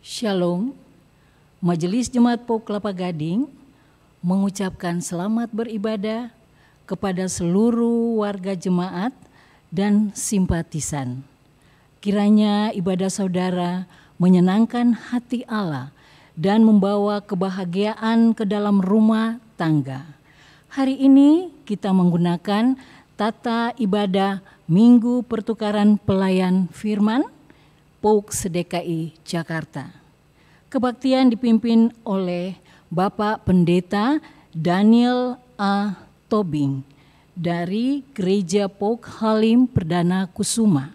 Shalom, Majelis Jemaat PAUK Kelapa Gading mengucapkan selamat beribadah kepada seluruh warga jemaat dan simpatisan. Kiranya ibadah saudara menyenangkan hati Allah dan membawa kebahagiaan ke dalam rumah tangga. Hari ini kita menggunakan tata ibadah Minggu Pertukaran Pelayan Firman PAUK SDKI Jakarta. Kebaktian dipimpin oleh Bapak Pendeta Daniel A. Tobing dari Gereja PAUK Halim Perdana Kusuma.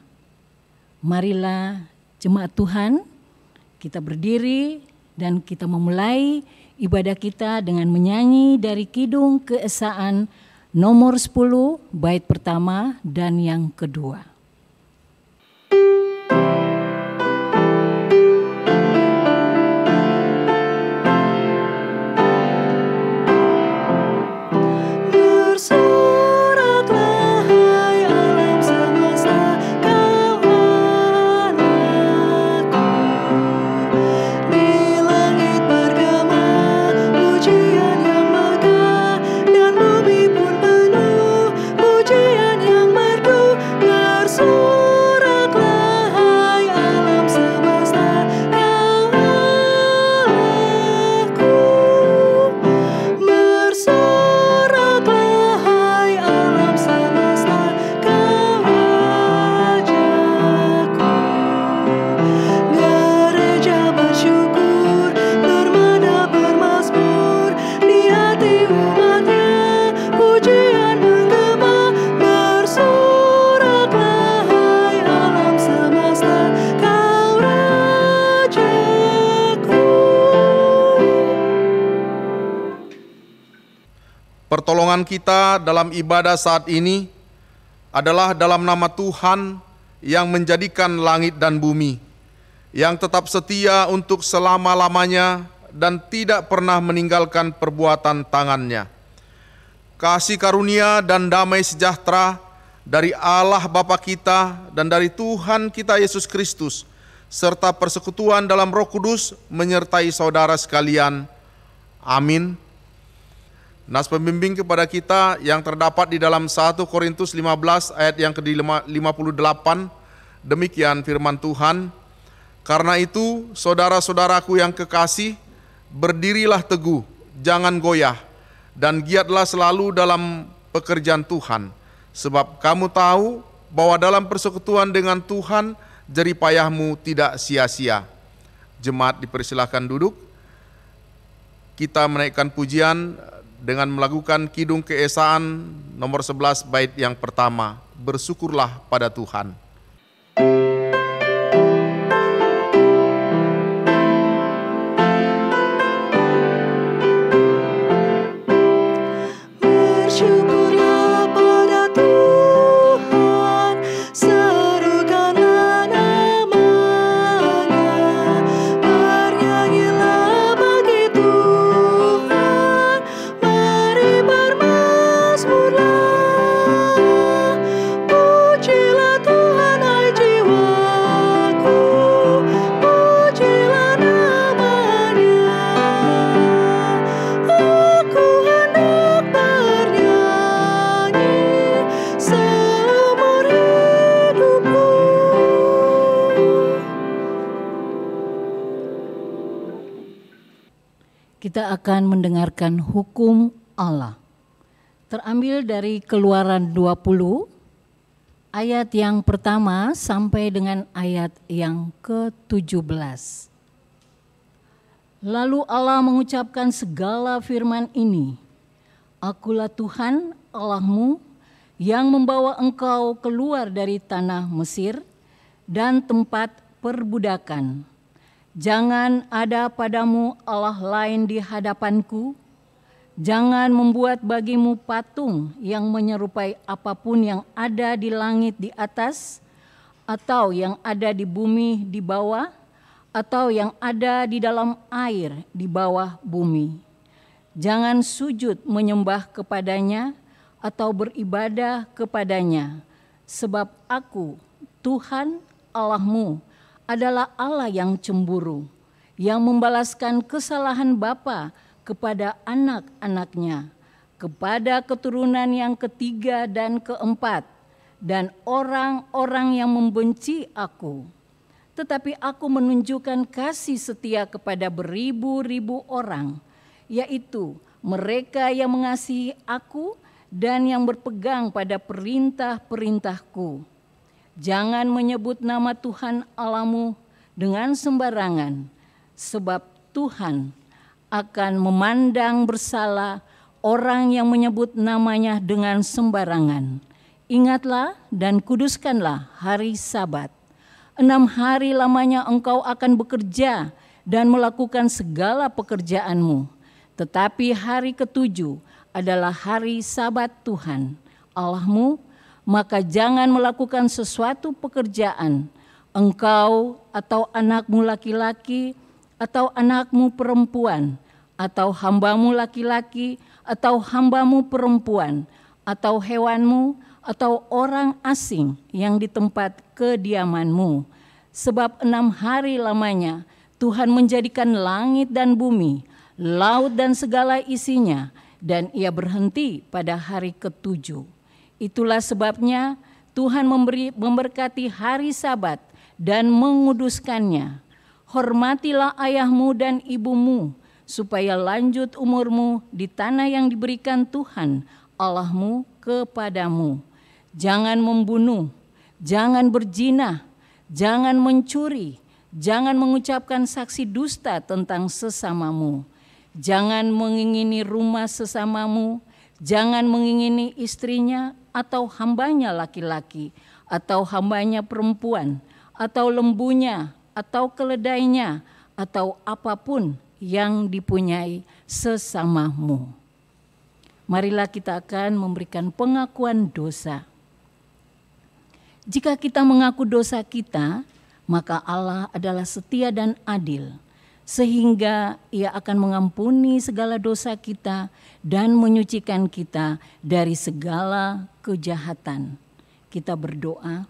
Marilah jemaat Tuhan, kita berdiri dan kita memulai ibadah kita dengan menyanyi dari Kidung Keesaan nomor 10 bait pertama dan yang kedua. Pertolongan kita dalam ibadah saat ini adalah dalam nama Tuhan yang menjadikan langit dan bumi, yang tetap setia untuk selama-lamanya dan tidak pernah meninggalkan perbuatan tangannya. Kasih karunia dan damai sejahtera dari Allah Bapa kita dan dari Tuhan kita Yesus Kristus, serta persekutuan dalam Roh Kudus menyertai saudara sekalian. Amin. Nas pembimbing kepada kita yang terdapat di dalam 1 Korintus 15 ayat yang ke-58, demikian firman Tuhan. Karena itu, saudara-saudaraku yang kekasih, berdirilah teguh, jangan goyah, dan giatlah selalu dalam pekerjaan Tuhan. Sebab kamu tahu bahwa dalam persekutuan dengan Tuhan, jerih payahmu tidak sia-sia. Jemaat dipersilakan duduk. Kita menaikkan pujian dengan melakukan Kidung Keesaan nomor 11 bait yang pertama. Bersyukurlah pada Tuhan. Kita akan mendengarkan hukum Allah. Terambil dari Keluaran 20 ayat yang pertama sampai dengan ayat yang ke-17. Lalu Allah mengucapkan segala firman ini, Akulah Tuhan Allahmu yang membawa engkau keluar dari tanah Mesir dan tempat perbudakan. Jangan ada padamu Allah lain di hadapanku. Jangan membuat bagimu patung yang menyerupai apapun yang ada di langit di atas, atau yang ada di bumi di bawah, atau yang ada di dalam air di bawah bumi. Jangan sujud menyembah kepadanya atau beribadah kepadanya, sebab Aku, Tuhan Allahmu, adalah Allah yang cemburu, yang membalaskan kesalahan bapa kepada anak-anaknya, kepada keturunan yang ketiga dan keempat, dan orang-orang yang membenci aku. Tetapi aku menunjukkan kasih setia kepada beribu-ribu orang, yaitu mereka yang mengasihi aku dan yang berpegang pada perintah-perintahku. Jangan menyebut nama Tuhan Allahmu dengan sembarangan, sebab Tuhan akan memandang bersalah orang yang menyebut namanya dengan sembarangan. Ingatlah dan kuduskanlah hari Sabat. 6 hari lamanya engkau akan bekerja dan melakukan segala pekerjaanmu. Tetapi hari ke-7 adalah hari Sabat Tuhan Allahmu, maka jangan melakukan sesuatu pekerjaan, engkau atau anakmu laki-laki atau anakmu perempuan, atau hambamu laki-laki atau hambamu perempuan, atau hewanmu, atau orang asing yang di tempat kediamanmu. Sebab 6 hari lamanya Tuhan menjadikan langit dan bumi, laut dan segala isinya, dan ia berhenti pada hari ke-7. Itulah sebabnya Tuhan memberkati hari Sabat dan menguduskannya. Hormatilah ayahmu dan ibumu, supaya lanjut umurmu di tanah yang diberikan Tuhan Allahmu kepadamu. Jangan membunuh, jangan berzina, jangan mencuri, jangan mengucapkan saksi dusta tentang sesamamu, jangan mengingini rumah sesamamu, jangan mengingini istrinya atau hambanya laki-laki, atau hambanya perempuan, atau lembunya, atau keledainya, atau apapun yang dipunyai sesamamu. Marilah kita akan memberikan pengakuan dosa. Jika kita mengaku dosa kita, maka Allah adalah setia dan adil, sehingga Ia akan mengampuni segala dosa kita dan menyucikan kita dari segala kejahatan. Kita berdoa.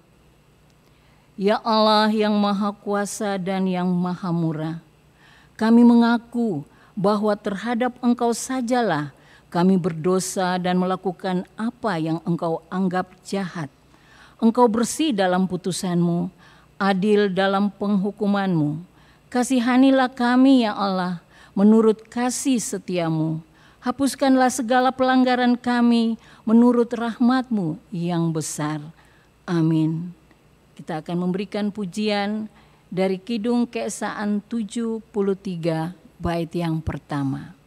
Ya Allah yang Maha Kuasa dan yang Maha Murah, kami mengaku bahwa terhadap Engkau sajalah kami berdosa dan melakukan apa yang Engkau anggap jahat. Engkau bersih dalam putusan-Mu, adil dalam penghukuman-Mu. Kasihanilah kami ya Allah menurut kasih setia-Mu. Hapuskanlah segala pelanggaran kami menurut rahmat-Mu yang besar. Amin. Kita akan memberikan pujian dari Kidung Keesaan 73 bait yang pertama.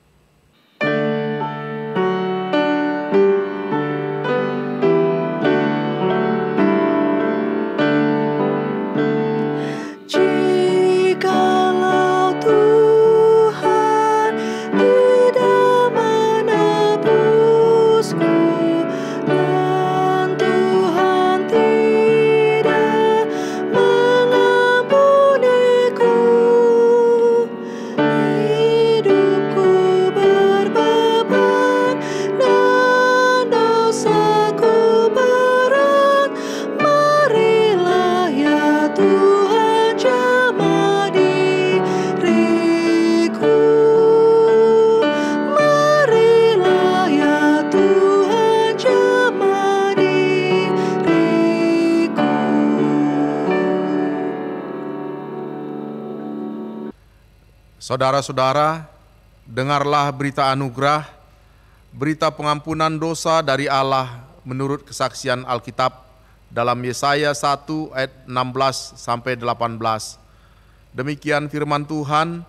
Saudara-saudara, dengarlah berita anugerah, berita pengampunan dosa dari Allah menurut kesaksian Alkitab dalam Yesaya 1 ayat 16 sampai 18. Demikian firman Tuhan,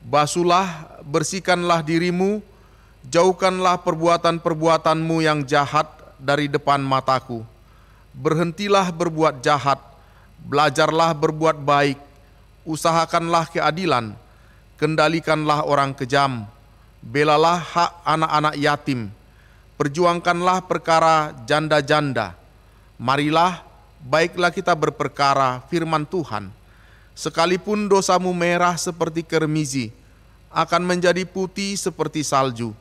basuhlah, bersihkanlah dirimu, jauhkanlah perbuatan-perbuatanmu yang jahat dari depan mataku. Berhentilah berbuat jahat, belajarlah berbuat baik, usahakanlah keadilan, kendalikanlah orang kejam, belalah hak anak-anak yatim, perjuangkanlah perkara janda-janda. Marilah, baiklah kita berperkara firman Tuhan. Sekalipun dosamu merah seperti kermizi, akan menjadi putih seperti salju.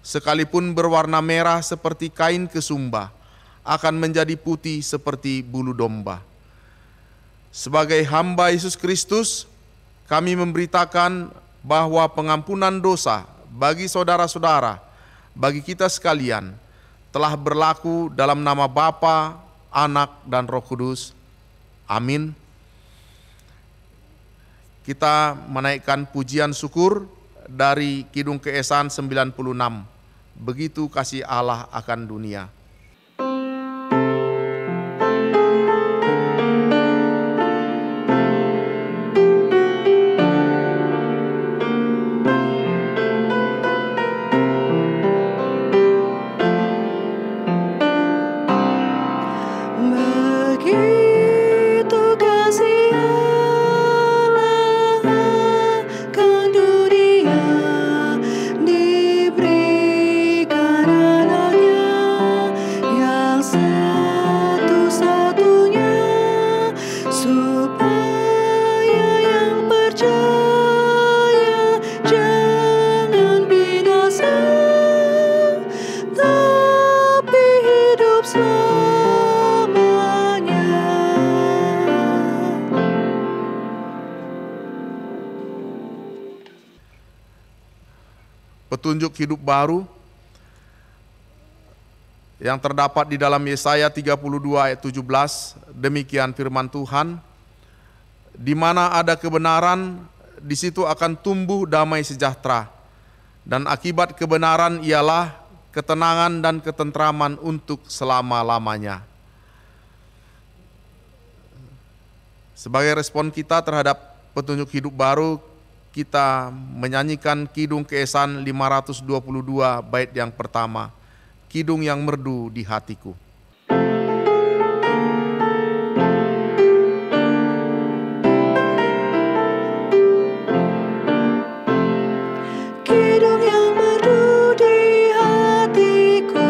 Sekalipun berwarna merah seperti kain kesumba, akan menjadi putih seperti bulu domba. Sebagai hamba Yesus Kristus, kami memberitakan bahwa pengampunan dosa bagi saudara-saudara, bagi kita sekalian, telah berlaku dalam nama Bapa, Anak, dan Roh Kudus. Amin. Kita menaikkan pujian syukur dari Kidung Keesan 96. Begitu kasih Allah akan dunia. Petunjuk hidup baru yang terdapat di dalam Yesaya 32 ayat 17, demikian firman Tuhan, di mana ada kebenaran, di situ akan tumbuh damai sejahtera, dan akibat kebenaran ialah ketenangan dan ketentraman untuk selama-lamanya. Sebagai respon kita terhadap petunjuk hidup baru, kita menyanyikan Kidung Keesan 522 bait yang pertama, Kidung yang merdu di hatiku. Kidung yang merdu di hatiku,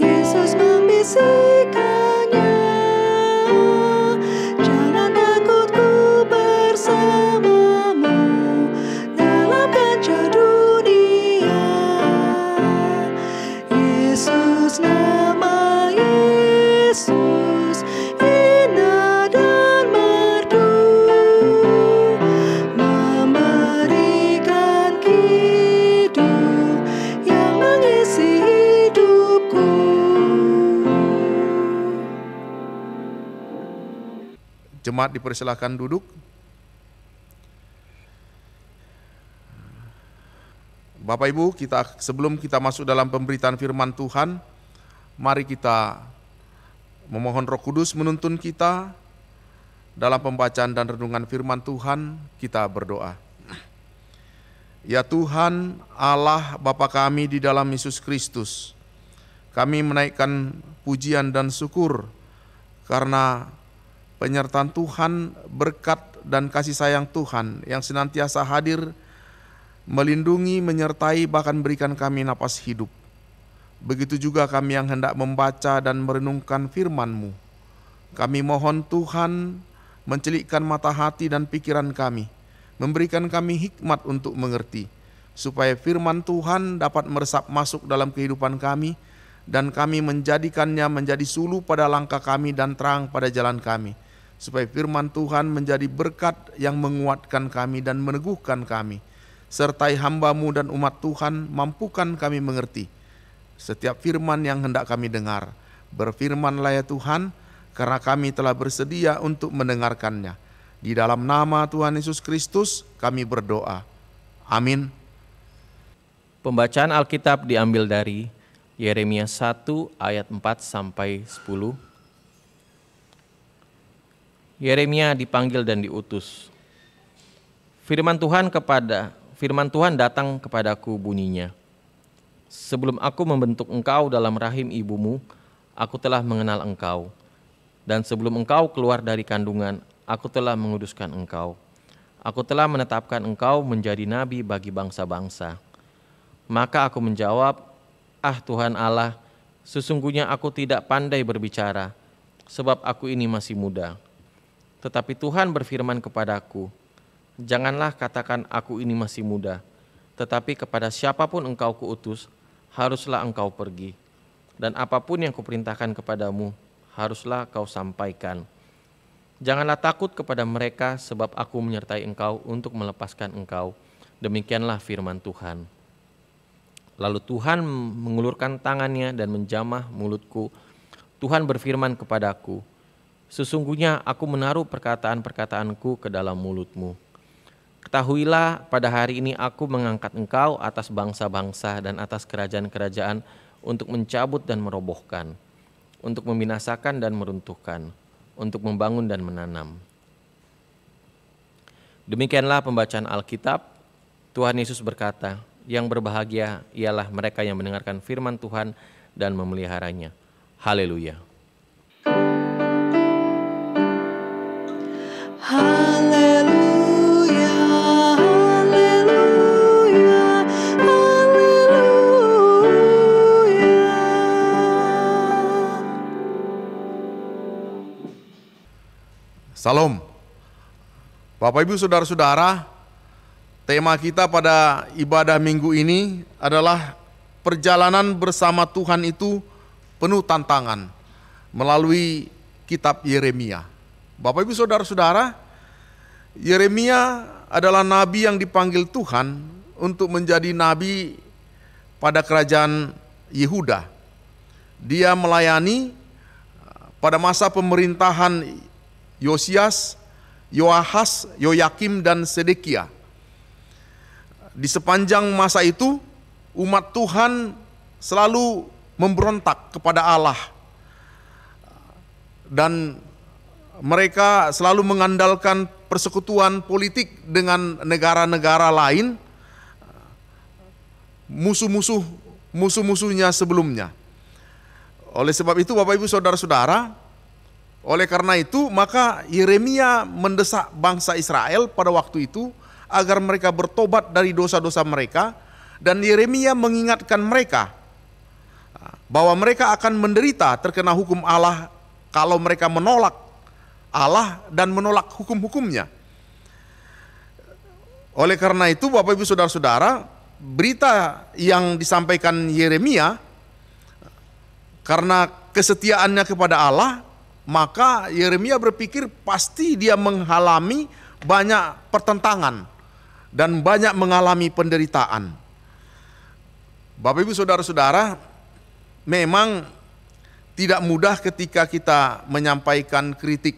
Yesus membisikkannya. Jangan takut, ku bersamamu dalam kancah dunia. Yesus, nama Yesus, indah dan merdu, memberikan kidung yang mengisi hidupku. Jemaat dipersilakan duduk. Bapak Ibu, sebelum kita masuk dalam pemberitaan firman Tuhan, mari kita memohon Roh Kudus menuntun kita dalam pembacaan dan renungan firman Tuhan. Kita berdoa. Ya Tuhan, Allah Bapa kami di dalam Yesus Kristus, kami menaikkan pujian dan syukur karena penyertaan Tuhan, berkat dan kasih sayang Tuhan yang senantiasa hadir, melindungi, menyertai, bahkan berikan kami napas hidup. Begitu juga kami yang hendak membaca dan merenungkan firman-Mu. Kami mohon Tuhan mencelikkan mata hati dan pikiran kami, memberikan kami hikmat untuk mengerti, supaya firman Tuhan dapat meresap masuk dalam kehidupan kami, dan kami menjadikannya menjadi suluh pada langkah kami dan terang pada jalan kami, supaya firman Tuhan menjadi berkat yang menguatkan kami dan meneguhkan kami. Sertai hamba-Mu dan umat Tuhan, mampukan kami mengerti setiap firman yang hendak kami dengar. Berfirmanlah ya Tuhan, karena kami telah bersedia untuk mendengarkannya. Di dalam nama Tuhan Yesus Kristus kami berdoa. Amin. Pembacaan Alkitab diambil dari Yeremia 1 ayat 4 sampai 10. Yeremia dipanggil dan diutus. Firman Tuhan datang kepadaku bunyinya. Sebelum aku membentuk engkau dalam rahim ibumu, aku telah mengenal engkau. Dan sebelum engkau keluar dari kandungan, aku telah menguduskan engkau. Aku telah menetapkan engkau menjadi nabi bagi bangsa-bangsa. Maka aku menjawab, ah Tuhan Allah, sesungguhnya aku tidak pandai berbicara, sebab aku ini masih muda. Tetapi Tuhan berfirman kepadaku, janganlah katakan aku ini masih muda, tetapi kepada siapapun engkau kuutus, haruslah engkau pergi. Dan apapun yang kuperintahkan kepadamu, haruslah kau sampaikan. Janganlah takut kepada mereka, sebab aku menyertai engkau untuk melepaskan engkau. Demikianlah firman Tuhan. Lalu Tuhan mengulurkan tangannya dan menjamah mulutku. Tuhan berfirman kepadaku, sesungguhnya aku menaruh perkataan-perkataanku ke dalam mulutmu. Ketahuilah, pada hari ini aku mengangkat engkau atas bangsa-bangsa dan atas kerajaan-kerajaan untuk mencabut dan merobohkan, untuk membinasakan dan meruntuhkan, untuk membangun dan menanam. Demikianlah pembacaan Alkitab. Tuhan Yesus berkata, yang berbahagia ialah mereka yang mendengarkan firman Tuhan dan memeliharanya. Haleluya. Haleluya, haleluya, haleluya. Salam. Bapak Ibu Saudara-saudara, tema kita pada ibadah minggu ini adalah perjalanan bersama Tuhan itu penuh tantangan melalui kitab Yeremia. Bapak Ibu Saudara-saudara, Yeremia adalah nabi yang dipanggil Tuhan untuk menjadi nabi pada kerajaan Yehuda. Dia melayani pada masa pemerintahan Yosias, Yoahas, Yoyakim, dan Sedekia. Di sepanjang masa itu, umat Tuhan selalu memberontak kepada Allah. Dan mereka selalu mengandalkan persekutuan politik dengan negara-negara lain, musuh-musuhnya sebelumnya. Oleh sebab itu, Bapak Ibu Saudara-saudara, oleh karena itu maka Yeremia mendesak bangsa Israel pada waktu itu agar mereka bertobat dari dosa-dosa mereka, dan Yeremia mengingatkan mereka bahwa mereka akan menderita terkena hukum Allah kalau mereka menolak Allah dan menolak hukum-hukumnya. Oleh karena itu Bapak Ibu Saudara-saudara, berita yang disampaikan Yeremia, karena kesetiaannya kepada Allah, maka Yeremia berpikir pasti dia mengalami banyak pertentangan dan banyak mengalami penderitaan. Bapak Ibu Saudara-saudara, memang tidak mudah ketika kita menyampaikan kritik,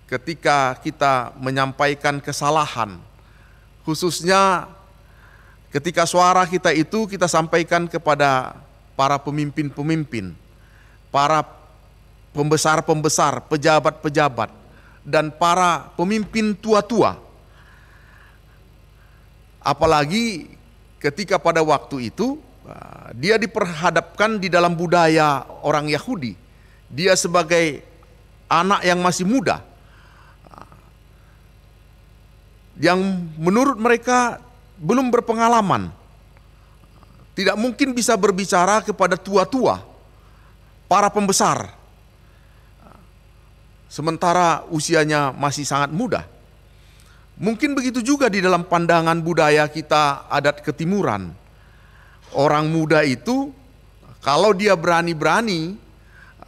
ketika kita menyampaikan kesalahan, khususnya ketika suara kita itu kita sampaikan kepada para pemimpin-pemimpin, para pembesar-pembesar, pejabat-pejabat, dan para pemimpin tua-tua. Apalagi ketika pada waktu itu dia diperhadapkan di dalam budaya orang Yahudi. Dia sebagai anak yang masih muda, yang menurut mereka belum berpengalaman, tidak mungkin bisa berbicara kepada tua-tua, para pembesar, sementara usianya masih sangat muda. Mungkin begitu juga di dalam pandangan budaya kita adat ketimuran. Orang muda itu kalau dia berani-berani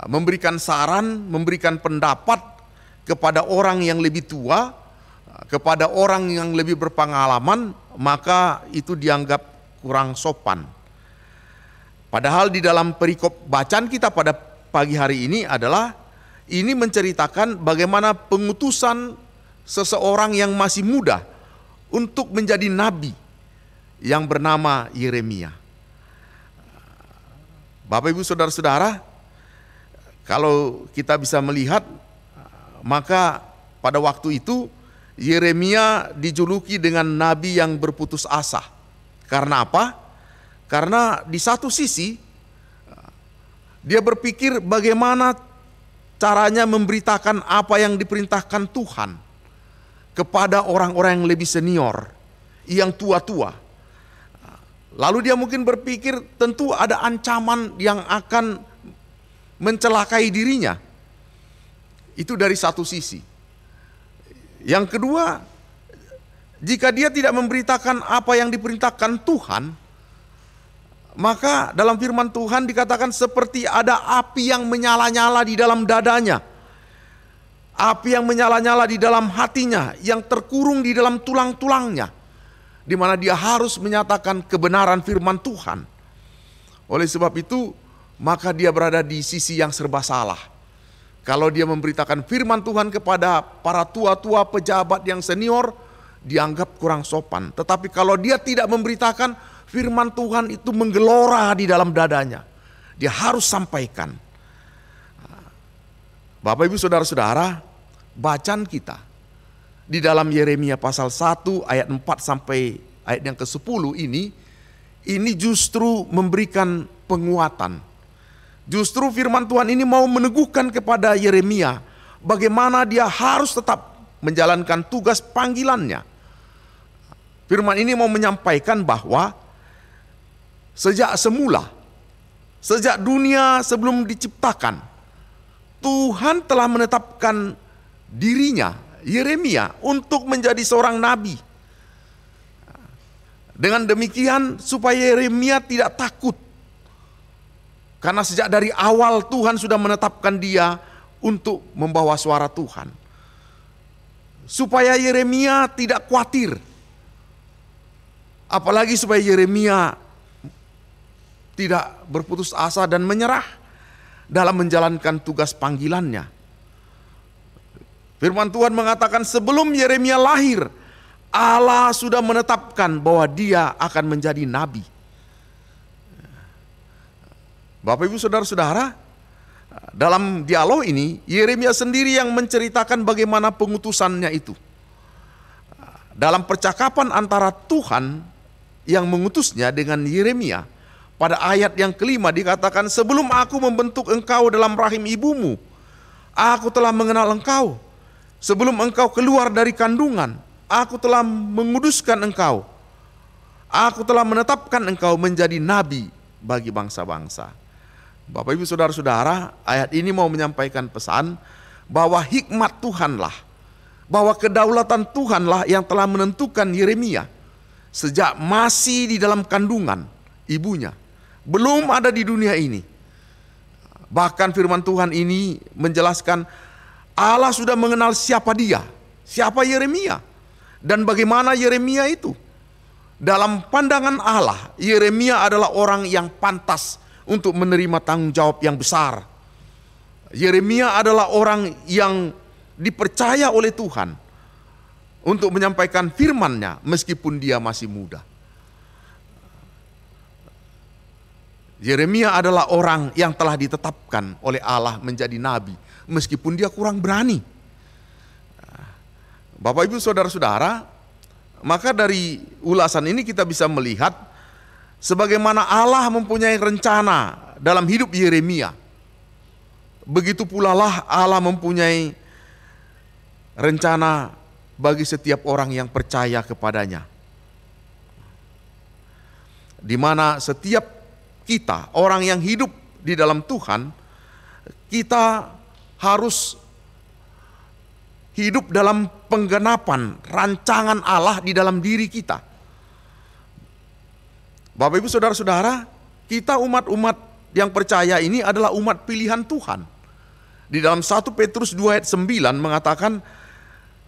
memberikan saran, memberikan pendapat kepada orang yang lebih tua, kepada orang yang lebih berpengalaman, maka itu dianggap kurang sopan. Padahal di dalam perikop bacaan kita pada pagi hari ini adalah ini menceritakan bagaimana pengutusan seseorang yang masih muda untuk menjadi nabi yang bernama Yeremia. Bapak Ibu Saudara-saudara, kalau kita bisa melihat, maka pada waktu itu Yeremia dijuluki dengan nabi yang berputus asa. Karena apa? Karena di satu sisi dia berpikir bagaimana caranya memberitakan apa yang diperintahkan Tuhan kepada orang-orang yang lebih senior, yang tua-tua. Lalu dia mungkin berpikir tentu ada ancaman yang akan mencelakai dirinya. Itu dari satu sisi. Yang kedua, jika dia tidak memberitakan apa yang diperintahkan Tuhan, maka dalam firman Tuhan dikatakan seperti ada api yang menyala-nyala di dalam dadanya. api yang menyala-nyala di dalam hatinya, yang terkurung di dalam tulang-tulangnya, di mana dia harus menyatakan kebenaran firman Tuhan. Oleh sebab itu, maka dia berada di sisi yang serba salah. Kalau dia memberitakan firman Tuhan kepada para tua-tua pejabat yang senior, dianggap kurang sopan. Tetapi kalau dia tidak memberitakan, firman Tuhan itu menggelora di dalam dadanya. Dia harus sampaikan. Bapak Ibu Saudara-saudara, bacaan kita di dalam Yeremia pasal 1 ayat 4 sampai ayat yang ke-10 ini justru memberikan penguatan. Justru firman Tuhan ini mau meneguhkan kepada Yeremia bagaimana dia harus tetap menjalankan tugas panggilannya. Firman ini mau menyampaikan bahwa sejak semula, sejak dunia sebelum diciptakan, Tuhan telah menetapkan dirinya, Yeremia, untuk menjadi seorang nabi. Dengan demikian supaya Yeremia tidak takut. Karena sejak dari awal Tuhan sudah menetapkan dia untuk membawa suara Tuhan. Supaya Yeremia tidak khawatir. Apalagi supaya Yeremia tidak berputus asa dan menyerah dalam menjalankan tugas panggilannya. Firman Tuhan mengatakan sebelum Yeremia lahir, Allah sudah menetapkan bahwa dia akan menjadi nabi. Bapak Ibu Saudara-saudara, dalam dialog ini Yeremia sendiri yang menceritakan bagaimana pengutusannya itu. Dalam percakapan antara Tuhan yang mengutusnya dengan Yeremia, pada ayat yang kelima dikatakan, sebelum aku membentuk engkau dalam rahim ibumu, aku telah mengenal engkau. Sebelum engkau keluar dari kandungan, aku telah menguduskan engkau. Aku telah menetapkan engkau menjadi nabi bagi bangsa-bangsa. Bapak Ibu Saudara-saudara, ayat ini mau menyampaikan pesan bahwa hikmat Tuhanlah, bahwa kedaulatan Tuhanlah yang telah menentukan Yeremia sejak masih di dalam kandungan ibunya. Belum ada di dunia ini. Bahkan firman Tuhan ini menjelaskan Allah sudah mengenal siapa dia, siapa Yeremia, dan bagaimana Yeremia itu. Dalam pandangan Allah, Yeremia adalah orang yang pantas untuk menerima tanggung jawab yang besar. Yeremia adalah orang yang dipercaya oleh Tuhan untuk menyampaikan firman-Nya meskipun dia masih muda. Yeremia adalah orang yang telah ditetapkan oleh Allah menjadi nabi, meskipun dia kurang berani. Bapak Ibu Saudara-saudara, maka dari ulasan ini kita bisa melihat sebagaimana Allah mempunyai rencana dalam hidup Yeremia. Begitu pula lah Allah mempunyai rencana bagi setiap orang yang percaya kepadanya. Di mana setiap kita, orang yang hidup di dalam Tuhan, kita harus hidup dalam penggenapan rancangan Allah di dalam diri kita. Bapak Ibu Saudara-saudara, kita umat-umat yang percaya ini adalah umat pilihan Tuhan. Di dalam 1 Petrus 2 ayat 9 mengatakan,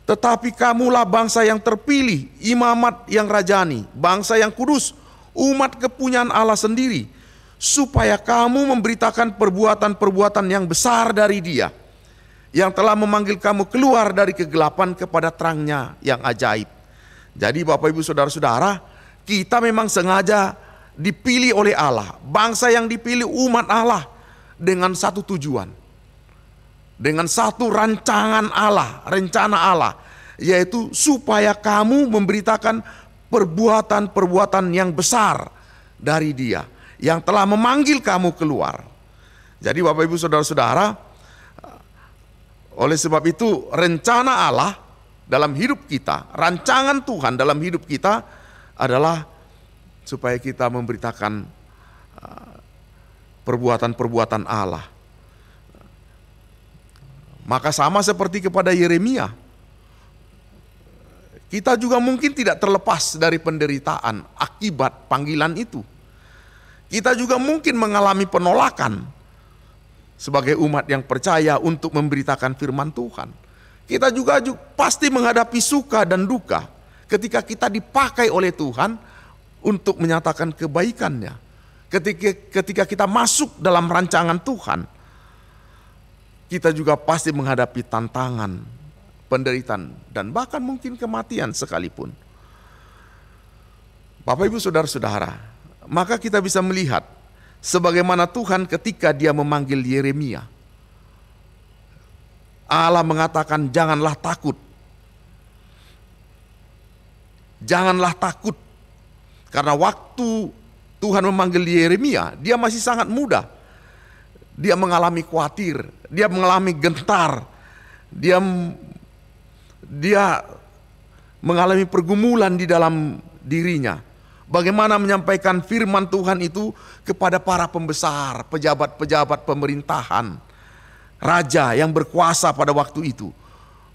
tetapi kamulah bangsa yang terpilih, imamat yang rajani, bangsa yang kudus, umat kepunyaan Allah sendiri, supaya kamu memberitakan perbuatan-perbuatan yang besar dari Dia, yang telah memanggil kamu keluar dari kegelapan kepada terang-Nya yang ajaib. Jadi Bapak Ibu Saudara-saudara, kita memang sengaja dipilih oleh Allah, bangsa yang dipilih umat Allah dengan satu tujuan, dengan satu rancangan Allah, rencana Allah, yaitu supaya kamu memberitakan perbuatan-perbuatan yang besar dari Dia, yang telah memanggil kamu keluar. Jadi Bapak Ibu Saudara-saudara, oleh sebab itu rencana Allah dalam hidup kita, rancangan Tuhan dalam hidup kita adalah supaya kita memberitakan perbuatan-perbuatan Allah. Maka sama seperti kepada Yeremia, kita juga mungkin tidak terlepas dari penderitaan akibat panggilan itu. Kita juga mungkin mengalami penolakan sebagai umat yang percaya untuk memberitakan firman Tuhan. Kita juga pasti menghadapi suka dan duka ketika kita dipakai oleh Tuhan untuk menyatakan kebaikannya. Ketika kita masuk dalam rancangan Tuhan, kita juga pasti menghadapi tantangan, penderitaan, dan bahkan mungkin kematian sekalipun. Bapak Ibu Saudara-saudara, maka kita bisa melihat sebagaimana Tuhan ketika Dia memanggil Yeremia. Allah mengatakan, janganlah takut. Janganlah takut. Karena waktu Tuhan memanggil Yeremia, dia masih sangat muda. Dia mengalami khawatir, dia mengalami gentar, dia mengalami pergumulan di dalam dirinya. Bagaimana menyampaikan firman Tuhan itu kepada para pembesar, pejabat-pejabat pemerintahan, raja yang berkuasa pada waktu itu.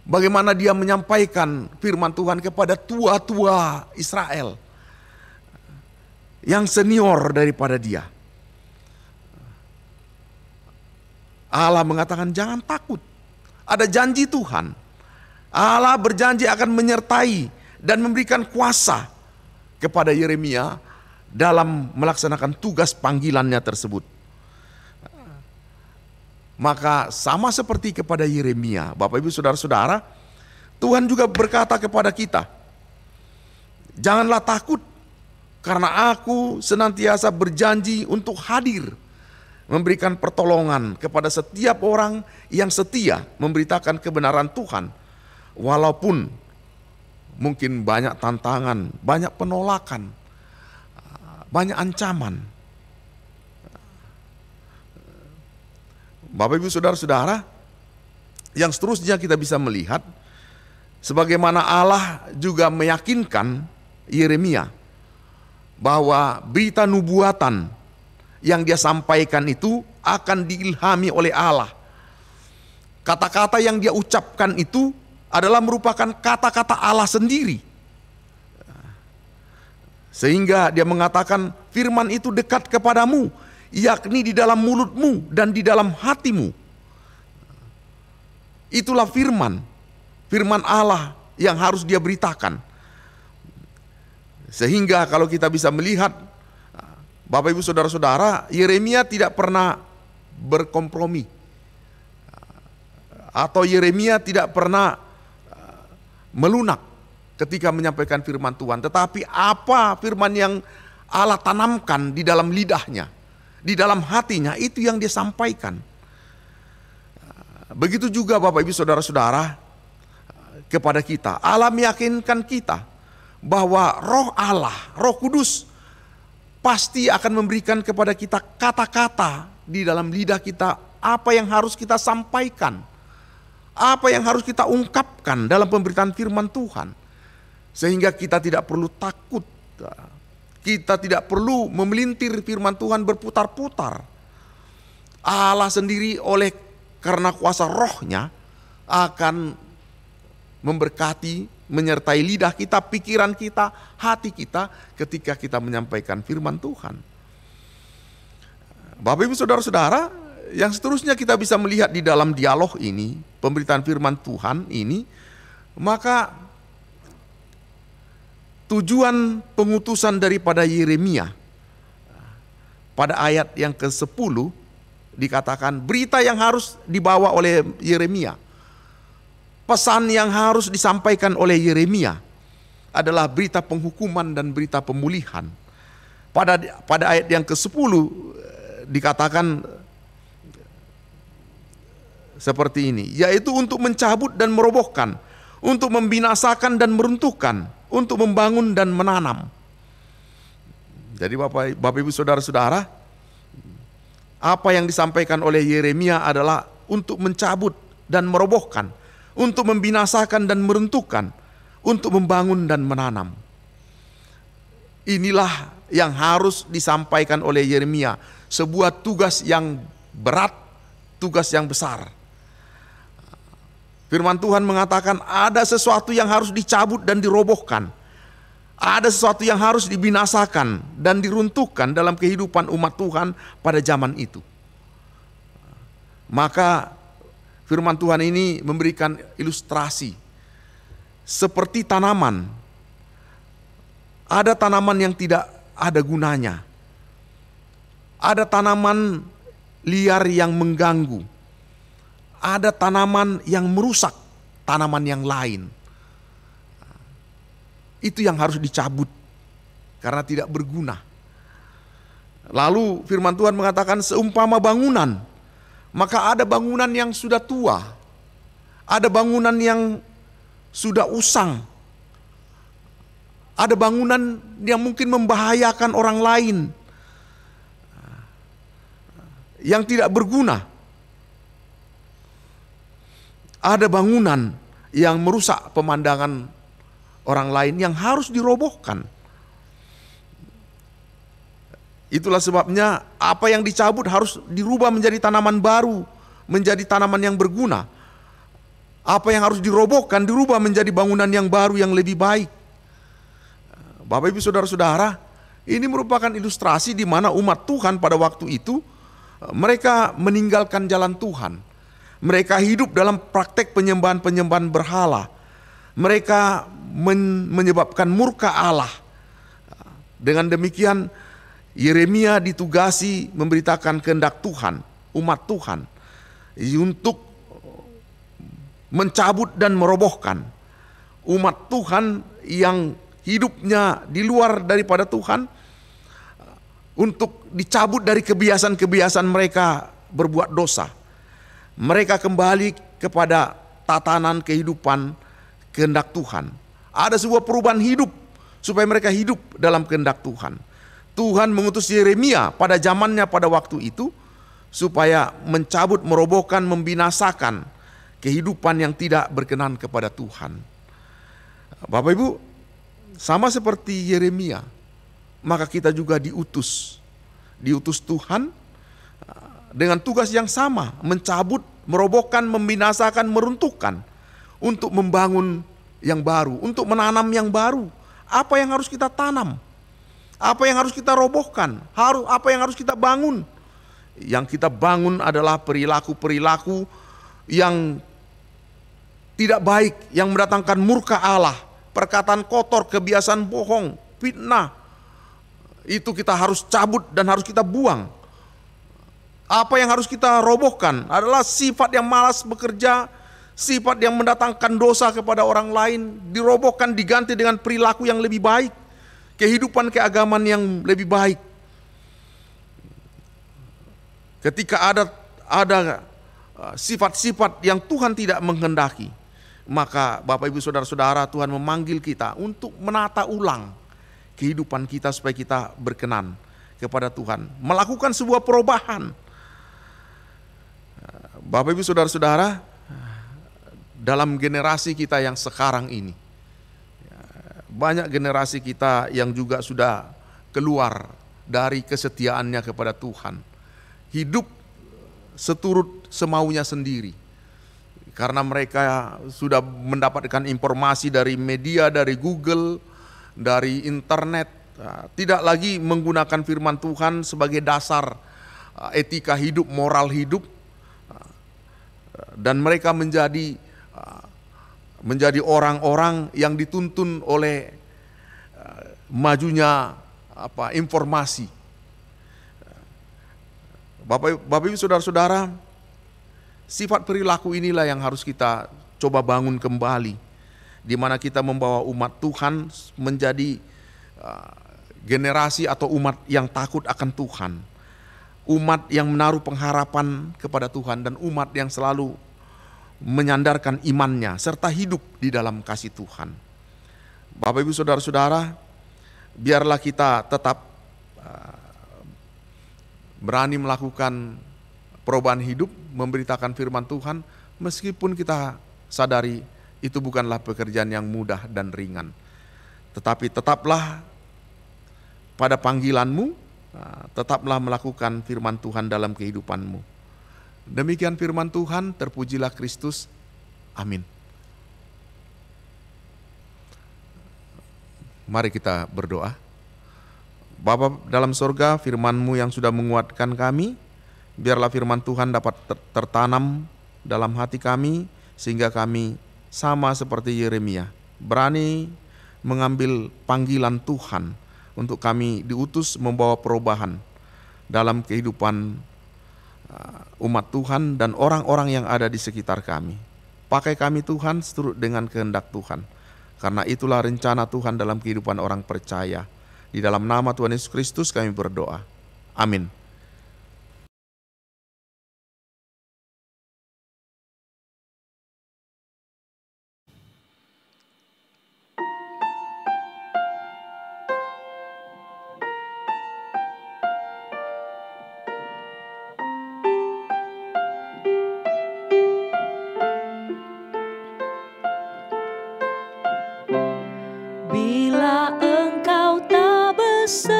Bagaimana dia menyampaikan firman Tuhan kepada tua-tua Israel yang senior daripada dia. Allah mengatakan jangan takut. Ada janji Tuhan. Allah berjanji akan menyertai dan memberikan kuasa kepada Yeremia dalam melaksanakan tugas panggilannya tersebut. Maka sama seperti kepada Yeremia, Bapak Ibu Saudara-saudara, Tuhan juga berkata kepada kita, janganlah takut, karena aku senantiasa berjanji untuk hadir, memberikan pertolongan kepada setiap orang yang setia memberitakan kebenaran Tuhan. Walaupun mungkin banyak tantangan, banyak penolakan, banyak ancaman. Bapak Ibu Saudara-saudara, yang seterusnya kita bisa melihat sebagaimana Allah juga meyakinkan Yeremia bahwa berita nubuatan yang dia sampaikan itu akan diilhami oleh Allah. Kata-kata yang dia ucapkan itu adalah merupakan kata-kata Allah sendiri. Sehingga dia mengatakan firman itu dekat kepadamu, yakni di dalam mulutmu dan di dalam hatimu. Itulah firman Allah yang harus dia beritakan. Sehingga kalau kita bisa melihat, Bapak Ibu Saudara-saudara, Yeremia tidak pernah berkompromi. Atau Yeremia tidak pernah melunak ketika menyampaikan firman Tuhan. Tetapi apa firman yang Allah tanamkan di dalam lidahnya, di dalam hatinya, itu yang dia sampaikan. Begitu juga Bapak Ibu Saudara-saudara kepada kita. Allah meyakinkan kita bahwa Roh Allah, Roh Kudus pasti akan memberikan kepada kita kata-kata di dalam lidah kita, apa yang harus kita sampaikan, apa yang harus kita ungkapkan dalam pemberitaan firman Tuhan. Sehingga kita tidak perlu takut, kita tidak perlu memelintir firman Tuhan berputar-putar. Allah sendiri karena kuasa Rohnya akan memberkati, menyertai lidah kita, pikiran kita, hati kita ketika kita menyampaikan firman Tuhan. Bapak Ibu Saudara-saudara, yang seterusnya kita bisa melihat di dalam dialog ini, pemberitaan firman Tuhan ini, maka tujuan pengutusan daripada Yeremia pada ayat yang ke-10 dikatakan berita yang harus dibawa oleh Yeremia. Pesan yang harus disampaikan oleh Yeremia adalah berita penghukuman dan berita pemulihan. Pada ayat yang ke-10 dikatakan seperti ini, yaitu untuk mencabut dan merobohkan, untuk membinasakan dan meruntuhkan, untuk membangun dan menanam. Jadi Bapak Ibu Saudara-saudara, apa yang disampaikan oleh Yeremia adalah untuk mencabut dan merobohkan, untuk membinasakan dan meruntuhkan, untuk membangun dan menanam. Inilah yang harus disampaikan oleh Yeremia, sebuah tugas yang berat, tugas yang besar. Firman Tuhan mengatakan ada sesuatu yang harus dicabut dan dirobohkan. Ada sesuatu yang harus dibinasakan dan diruntuhkan dalam kehidupan umat Tuhan pada zaman itu. Maka firman Tuhan ini memberikan ilustrasi seperti tanaman. Ada tanaman yang tidak ada gunanya. Ada tanaman liar yang mengganggu. Ada tanaman yang merusak tanaman yang lain. Itu yang harus dicabut karena tidak berguna. Lalu firman Tuhan mengatakan seumpama bangunan, maka ada bangunan yang sudah tua, ada bangunan yang sudah usang, ada bangunan yang mungkin membahayakan orang lain, yang tidak berguna. Ada bangunan yang merusak pemandangan orang lain yang harus dirobohkan. Itulah sebabnya apa yang dicabut harus dirubah menjadi tanaman baru, menjadi tanaman yang berguna. Apa yang harus dirobohkan dirubah menjadi bangunan yang baru yang lebih baik. Bapak Ibu saudara-saudara, ini merupakan ilustrasi di mana umat Tuhan pada waktu itu mereka meninggalkan jalan Tuhan. Mereka hidup dalam praktek penyembahan-penyembahan berhala. Mereka menyebabkan murka Allah. Dengan demikian Yeremia ditugasi memberitakan kehendak Tuhan, umat Tuhan, untuk mencabut dan merobohkan umat Tuhan yang hidupnya di luar daripada Tuhan, untuk dicabut dari kebiasaan-kebiasaan mereka berbuat dosa. Mereka kembali kepada tatanan kehidupan kehendak Tuhan. Ada sebuah perubahan hidup supaya mereka hidup dalam kehendak Tuhan. Tuhan mengutus Yeremia pada zamannya pada waktu itu supaya mencabut, merobohkan, membinasakan kehidupan yang tidak berkenan kepada Tuhan. Bapak Ibu, sama seperti Yeremia, maka kita juga diutus Tuhan dengan tugas yang sama, mencabut, merobohkan, membinasakan, meruntuhkan, untuk membangun yang baru, untuk menanam yang baru. Apa yang harus kita tanam? Apa yang harus kita robohkan? Apa yang harus kita bangun? Yang kita bangun adalah perilaku-perilaku yang tidak baik, yang mendatangkan murka Allah, perkataan kotor, kebiasaan bohong, fitnah. Itu kita harus cabut dan harus kita buang. Apa yang harus kita robohkan adalah sifat yang malas bekerja, sifat yang mendatangkan dosa kepada orang lain, dirobohkan, diganti dengan perilaku yang lebih baik, kehidupan keagamaan yang lebih baik. Ketika ada sifat-sifat yang Tuhan tidak menghendaki, maka Bapak Ibu saudara-saudara, Tuhan memanggil kita untuk menata ulang kehidupan kita supaya kita berkenan kepada Tuhan, melakukan sebuah perubahan. Bapak Ibu saudara-saudara, dalam generasi kita yang sekarang ini, banyak generasi kita yang juga sudah keluar dari kesetiaannya kepada Tuhan, hidup seturut semaunya sendiri, karena mereka sudah mendapatkan informasi dari media, dari Google, dari internet, tidak lagi menggunakan firman Tuhan sebagai dasar etika hidup, moral hidup, dan mereka menjadi orang-orang yang dituntun oleh majunya informasi. Bapak Ibu saudara-saudara, sifat perilaku inilah yang harus kita coba bangun kembali, di mana kita membawa umat Tuhan menjadi generasi atau umat yang takut akan Tuhan, umat yang menaruh pengharapan kepada Tuhan, dan umat yang selalu menyandarkan imannya serta hidup di dalam kasih Tuhan. Bapak Ibu saudara-saudara, biarlah kita tetap berani melakukan perubahan hidup, memberitakan firman Tuhan, meskipun kita sadari itu bukanlah pekerjaan yang mudah dan ringan. Tetapi tetaplah pada panggilanmu, tetaplah melakukan firman Tuhan dalam kehidupanmu. Demikian firman Tuhan, terpujilah Kristus. Amin. Mari kita berdoa. Bapa dalam sorga, firman-Mu yang sudah menguatkan kami, biarlah firman Tuhan dapat tertanam dalam hati kami, sehingga kami sama seperti Yeremia, berani mengambil panggilan Tuhan untuk kami diutus membawa perubahan dalam kehidupan umat Tuhan dan orang-orang yang ada di sekitar kami. Pakai kami Tuhan seturut dengan kehendak Tuhan, karena itulah rencana Tuhan dalam kehidupan orang percaya. Di dalam nama Tuhan Yesus Kristus kami berdoa. Amin. Bila engkau tak besertaku,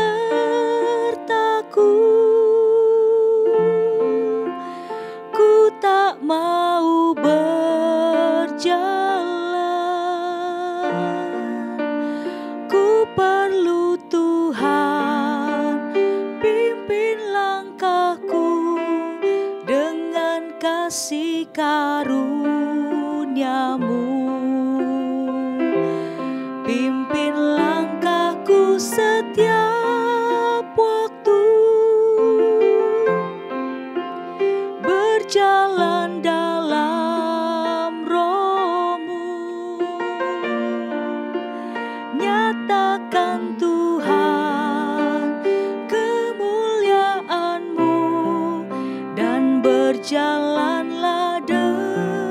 ku tak mau berjalan. Ku perlu Tuhan, pimpin langkahku dengan kasih karunia-Mu. Pimpin langkahku setiap waktu, berjalan dalam Roh-Mu. Nyatakan Tuhan kemuliaan-Mu dan berjalanlah dengan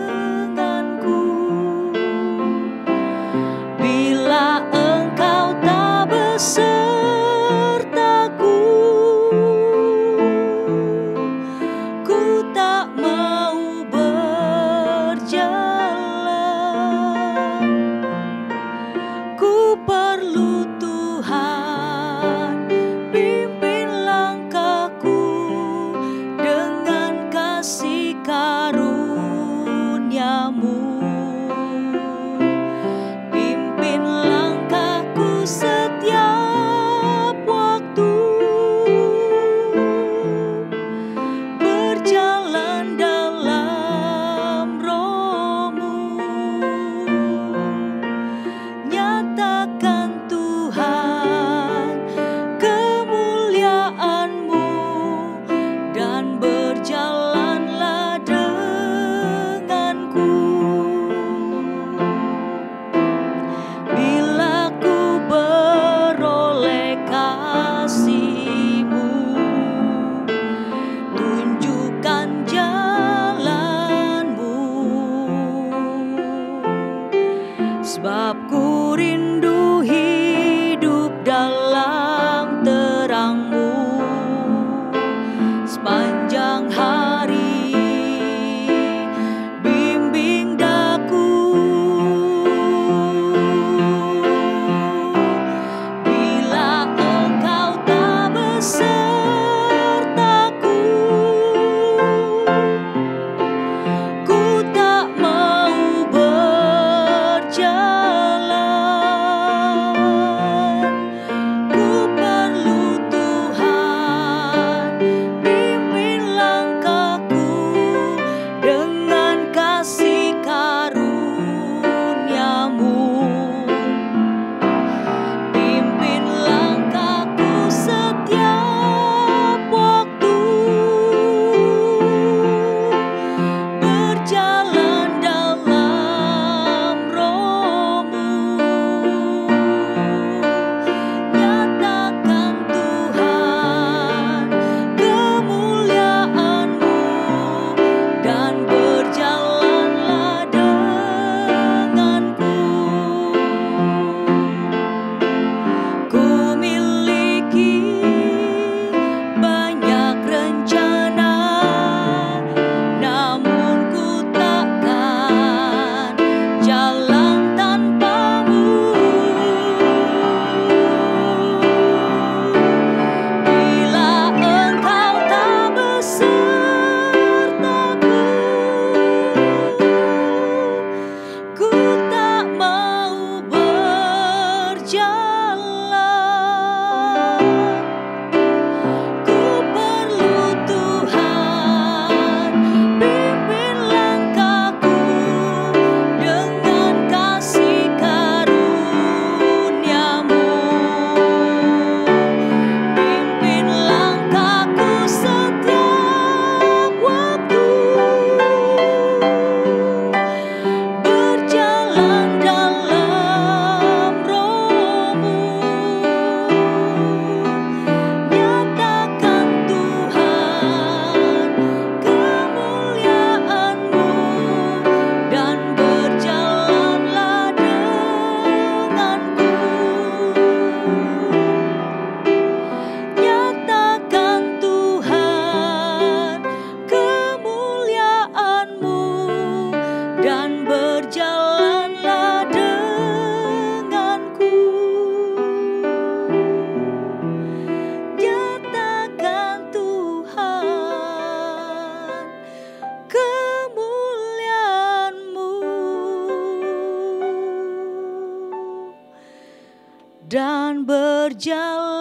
dan berjalanlah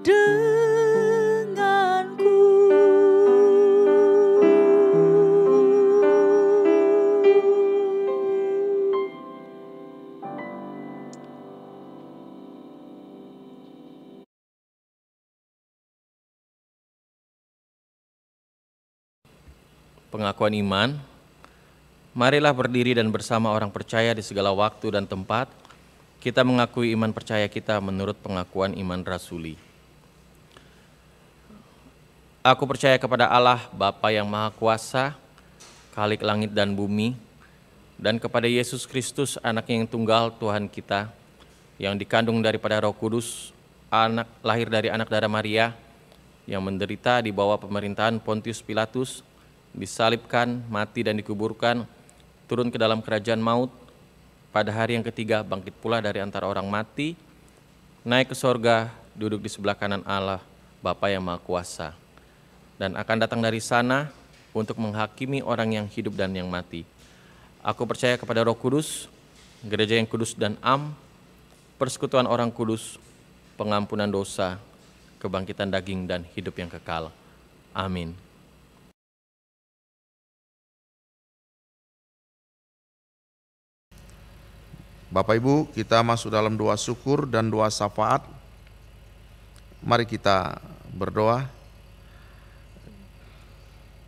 denganku. Pengakuan iman. Marilah berdiri dan bersama orang percaya di segala waktu dan tempat, kita mengakui iman percaya kita menurut pengakuan iman rasuli. Aku percaya kepada Allah, Bapa yang Maha Kuasa, Khalik langit dan bumi, dan kepada Yesus Kristus, Anak-Nya yang tunggal, Tuhan kita, yang dikandung daripada Roh Kudus, lahir dari anak darah Maria, yang menderita di bawah pemerintahan Pontius Pilatus, disalibkan, mati dan dikuburkan, turun ke dalam kerajaan maut, pada hari yang ketiga bangkit pula dari antara orang mati, naik ke sorga, duduk di sebelah kanan Allah, Bapa yang Maha Kuasa, dan akan datang dari sana untuk menghakimi orang yang hidup dan yang mati. Aku percaya kepada Roh Kudus, gereja yang kudus dan am, persekutuan orang kudus, pengampunan dosa, kebangkitan daging dan hidup yang kekal. Amin. Bapak Ibu, kita masuk dalam doa syukur dan doa syafaat. Mari kita berdoa.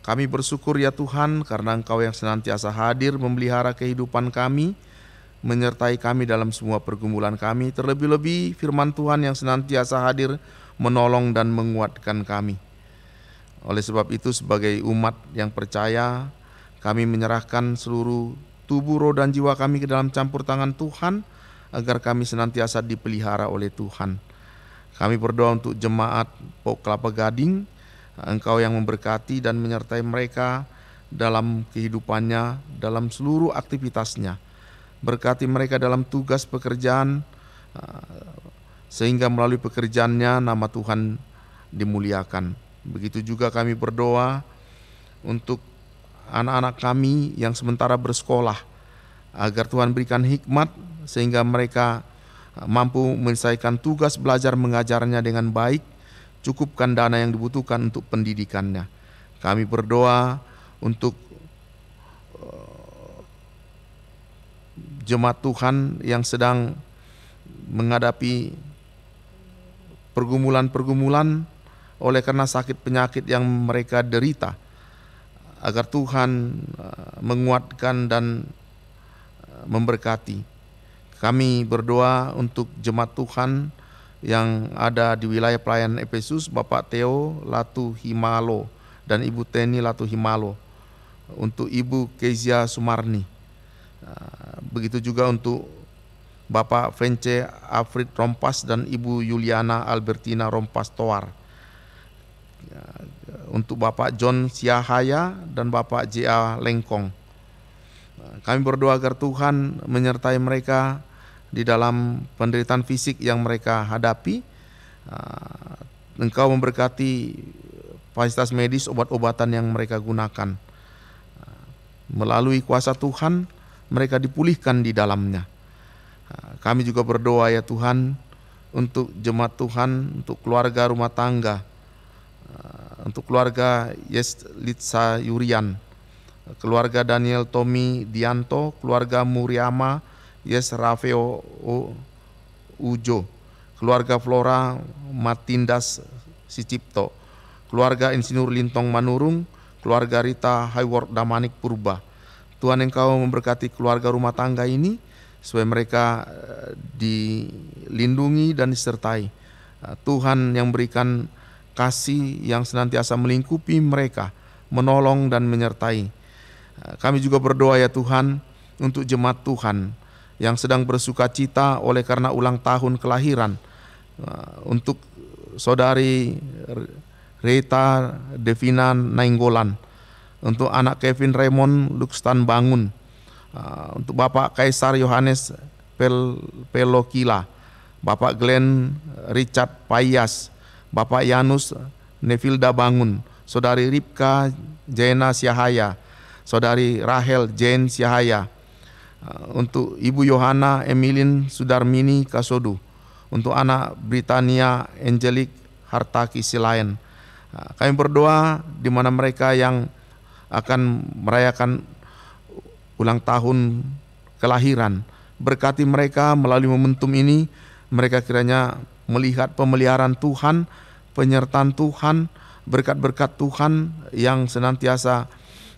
Kami bersyukur ya Tuhan karena Engkau yang senantiasa hadir memelihara kehidupan kami, menyertai kami dalam semua pergumulan kami, terlebih-lebih firman Tuhan yang senantiasa hadir menolong dan menguatkan kami. Oleh sebab itu sebagai umat yang percaya, kami menyerahkan seluruh tubuh, roh, dan jiwa kami ke dalam campur tangan Tuhan, agar kami senantiasa dipelihara oleh Tuhan. Kami berdoa untuk jemaat Pok Kelapa Gading, Engkau yang memberkati dan menyertai mereka dalam kehidupannya, dalam seluruh aktivitasnya. Berkati mereka dalam tugas pekerjaan, sehingga melalui pekerjaannya nama Tuhan dimuliakan. Begitu juga kami berdoa untuk anak-anak kami yang sementara bersekolah, agar Tuhan berikan hikmat sehingga mereka mampu menyelesaikan tugas belajar mengajarnya dengan baik, cukupkan dana yang dibutuhkan untuk pendidikannya. Kami berdoa untuk jemaat Tuhan yang sedang menghadapi pergumulan-pergumulan oleh karena sakit penyakit yang mereka derita, agar Tuhan menguatkan dan memberkati. Kami berdoa untuk jemaat Tuhan yang ada di wilayah pelayanan Efesus, Bapak Theo Latu Himalo dan Ibu Teni Latu Himalo, untuk Ibu Kezia Sumarni. Begitu juga untuk Bapak Vence Afrid Rompas dan Ibu Yuliana Albertina Rompas Toar. Untuk Bapak John Siahaya dan Bapak J.A. Lengkong. Kami berdoa agar Tuhan menyertai mereka di dalam penderitaan fisik yang mereka hadapi. Engkau memberkati fasilitas medis, obat-obatan yang mereka gunakan. Melalui kuasa Tuhan, mereka dipulihkan di dalamnya. Kami juga berdoa ya Tuhan, untuk jemaat Tuhan, untuk keluarga rumah tangga, untuk keluarga Yes Litsa Yurian, keluarga Daniel Tommy Dianto, keluarga Muriama Yes Rafeo Ujo, keluarga Flora Matindas Sicipto, keluarga Insinyur Lintong Manurung, keluarga Rita Hayward Damanik Purba. Tuhan Engkau memberkati keluarga rumah tangga ini supaya mereka dilindungi dan disertai. Tuhan yang berikan kasih yang senantiasa melingkupi mereka, menolong dan menyertai. Kami juga berdoa ya Tuhan untuk jemaat Tuhan yang sedang bersuka cita oleh karena ulang tahun kelahiran, untuk saudari Rita Devina Nainggolan, untuk anak Kevin Raymond Luxtan Bangun, untuk Bapak Kaisar Yohanes Pelokila, Bapak Glenn Richard Payas, Bapak Yanus Nevilda Bangun, Saudari Ripka Jena Siahaya, Saudari Rahel Jane Siahaya, untuk Ibu Yohana Emilin Sudarmini Kasodu, untuk anak Britania Angelic Hartaki Silayan. Kami berdoa di mana mereka yang akan merayakan ulang tahun kelahiran, berkati mereka melalui momentum ini. Mereka kiranya melihat pemeliharaan Tuhan, penyertaan Tuhan, berkat-berkat Tuhan yang senantiasa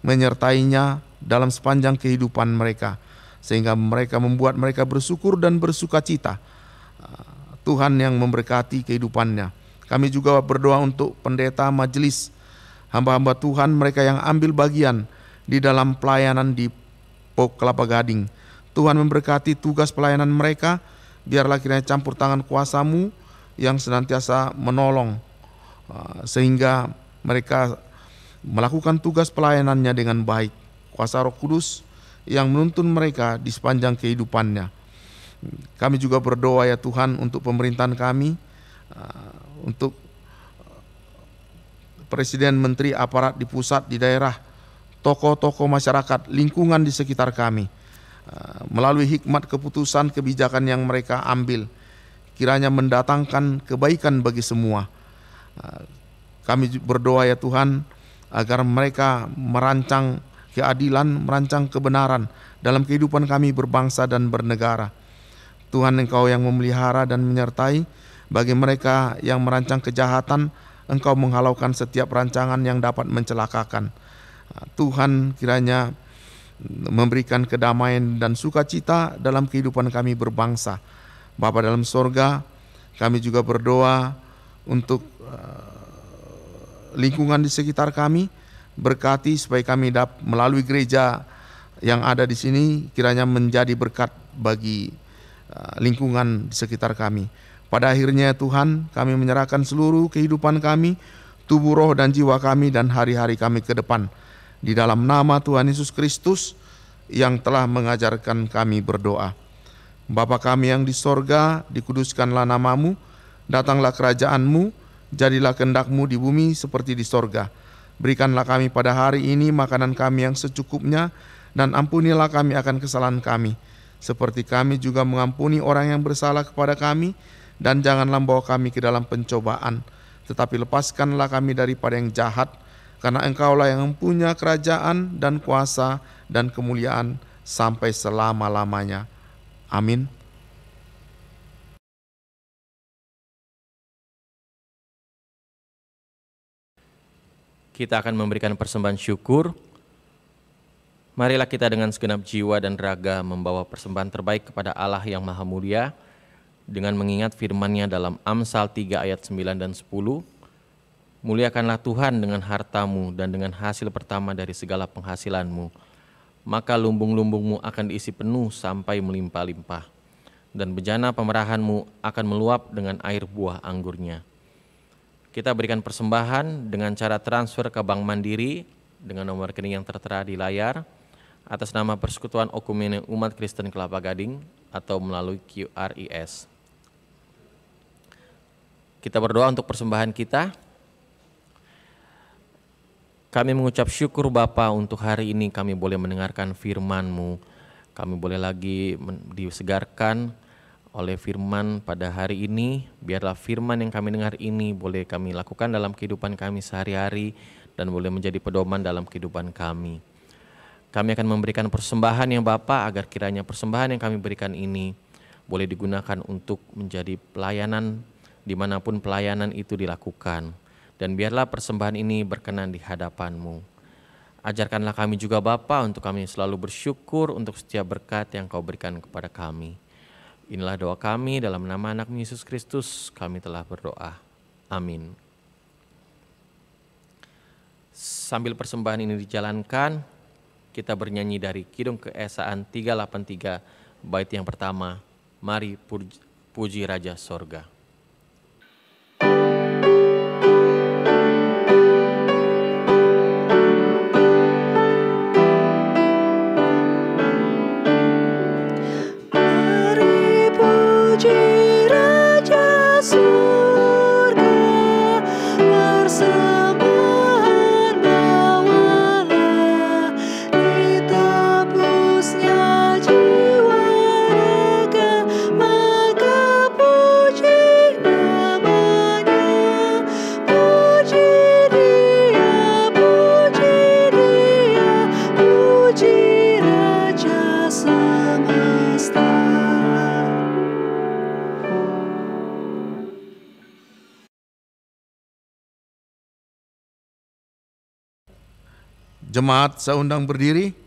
menyertainya dalam sepanjang kehidupan mereka, sehingga mereka membuat mereka bersyukur dan bersuka cita. Tuhan yang memberkati kehidupannya. Kami juga berdoa untuk pendeta majelis, hamba-hamba Tuhan, mereka yang ambil bagian di dalam pelayanan di Pok Kelapa Gading. Tuhan memberkati tugas pelayanan mereka. Biarlah kiranya campur tangan kuasa-Mu yang senantiasa menolong, sehingga mereka melakukan tugas pelayanannya dengan baik. Kuasa Roh Kudus yang menuntun mereka di sepanjang kehidupannya. Kami juga berdoa ya Tuhan untuk pemerintahan kami, untuk Presiden, Menteri, aparat di pusat, di daerah, tokoh-tokoh masyarakat, lingkungan di sekitar kami. Melalui hikmat keputusan kebijakan yang mereka ambil, kiranya mendatangkan kebaikan bagi semua. Kami berdoa ya Tuhan agar mereka merancang keadilan, merancang kebenaran dalam kehidupan kami berbangsa dan bernegara. Tuhan, Engkau yang memelihara dan menyertai. Bagi mereka yang merancang kejahatan, Engkau menghalaukan setiap rancangan yang dapat mencelakakan. Tuhan kiranya memberikan kedamaian dan sukacita dalam kehidupan kami berbangsa. Bapa dalam sorga, kami juga berdoa untuk lingkungan di sekitar kami. Berkati supaya kami melalui gereja yang ada di sini kiranya menjadi berkat bagi lingkungan di sekitar kami. Pada akhirnya Tuhan, kami menyerahkan seluruh kehidupan kami, tubuh, roh, dan jiwa kami, dan hari-hari kami ke depan. Di dalam nama Tuhan Yesus Kristus yang telah mengajarkan kami berdoa. Bapa kami yang di sorga, dikuduskanlah nama-Mu, datanglah kerajaan-Mu, jadilah kehendak-Mu di bumi seperti di sorga. Berikanlah kami pada hari ini makanan kami yang secukupnya, dan ampunilah kami akan kesalahan kami, seperti kami juga mengampuni orang yang bersalah kepada kami, dan janganlah bawa kami ke dalam pencobaan, tetapi lepaskanlah kami daripada yang jahat, karena Engkaulah yang mempunyai kerajaan dan kuasa dan kemuliaan sampai selama-lamanya. Amin. Kita akan memberikan persembahan syukur. Marilah kita dengan segenap jiwa dan raga membawa persembahan terbaik kepada Allah yang Maha Mulia dengan mengingat firman-Nya dalam Amsal 3 ayat 9 dan 10. Muliakanlah Tuhan dengan hartamu dan dengan hasil pertama dari segala penghasilanmu. Maka lumbung-lumbungmu akan diisi penuh sampai melimpah-limpah. Dan bejana pemerahanmu akan meluap dengan air buah anggurnya. Kita berikan persembahan dengan cara transfer ke Bank Mandiri dengan nomor rekening yang tertera di layar atas nama Persekutuan Okumene Umat Kristen Kelapa Gading atau melalui QRIS. Kita berdoa untuk persembahan kita. Kami mengucap syukur Bapa untuk hari ini kami boleh mendengarkan firman-Mu. Kami boleh lagi disegarkan oleh firman pada hari ini. Biarlah firman yang kami dengar ini boleh kami lakukan dalam kehidupan kami sehari-hari dan boleh menjadi pedoman dalam kehidupan kami. Kami akan memberikan persembahan yang Bapa agar kiranya persembahan yang kami berikan ini boleh digunakan untuk menjadi pelayanan dimanapun pelayanan itu dilakukan. Dan biarlah persembahan ini berkenan di hadapan-Mu. Ajarkanlah kami juga Bapa untuk kami selalu bersyukur untuk setiap berkat yang Kau berikan kepada kami. Inilah doa kami dalam nama anak Yesus Kristus kami telah berdoa. Amin. Sambil persembahan ini dijalankan, kita bernyanyi dari Kidung Keesaan 383 bait yang pertama. Mari puji Raja Sorga. Ditebusnya jiwa Jemaat saya undang berdiri.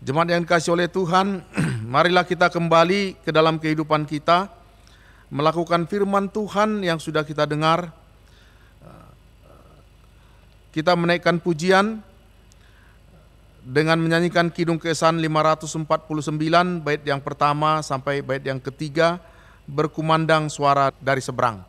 Jemaat yang dikasihi oleh Tuhan, marilah kita kembali ke dalam kehidupan kita, melakukan firman Tuhan yang sudah kita dengar. Kita menaikkan pujian dengan menyanyikan Kidung Keesan 549, bait yang pertama sampai bait yang ketiga, berkumandang suara dari seberang.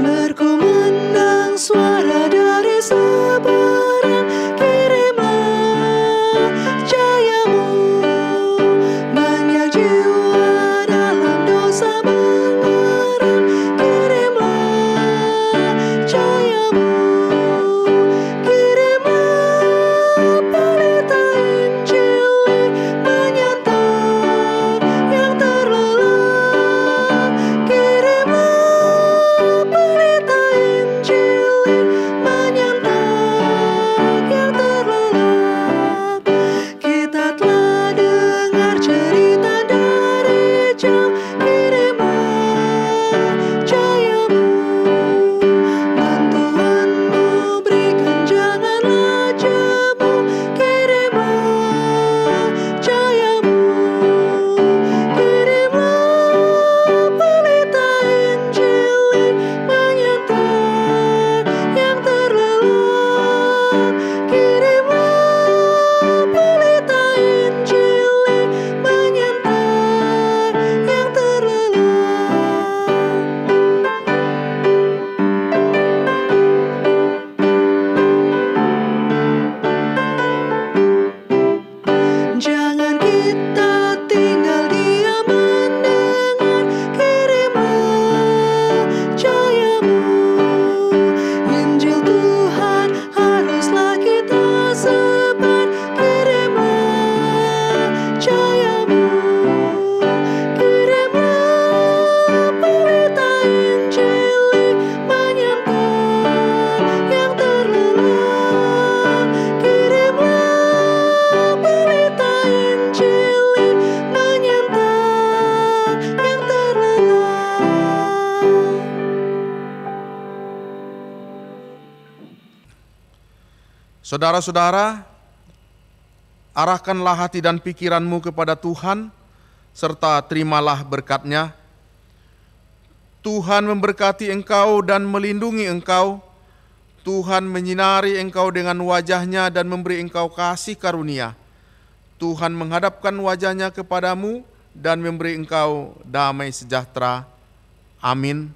Berkumandang suara dari seberang, kirimlah cahayamu. Banyak jiwa dalam dosa mengerang, kirimlah cahayamu. Kirimlah pelita Injil menyantap yang terlelap. Kirimlah pelita Injil menyantap yang terlelap. Kita telah dengar cerita dari jauh, kirimlah cahayamu. Bantuanmu berikan, janganlah jemu, kirimlah cahayamu. Kirimlah pelita Injil menyantap yang terlelap. Kirimlah pelita Injil menyantap yang terlelap. Jangan kita tinggal diam mendengar, kirimlah cahayamu. Injil Tuhan haruslah kita sebar, kirimlah cahayamu. Kirimlah pelita Injil menyantap yang terlelap. Kirimlah pelita Injil menyantap yang terlelap. Saudara-saudara, arahkanlah hati dan pikiranmu kepada Tuhan, serta terimalah berkat-Nya. Tuhan memberkati engkau dan melindungi engkau. Tuhan menyinari engkau dengan wajah-Nya dan memberi engkau kasih karunia. Tuhan menghadapkan wajah-Nya kepadamu dan memberi engkau damai sejahtera. Amin.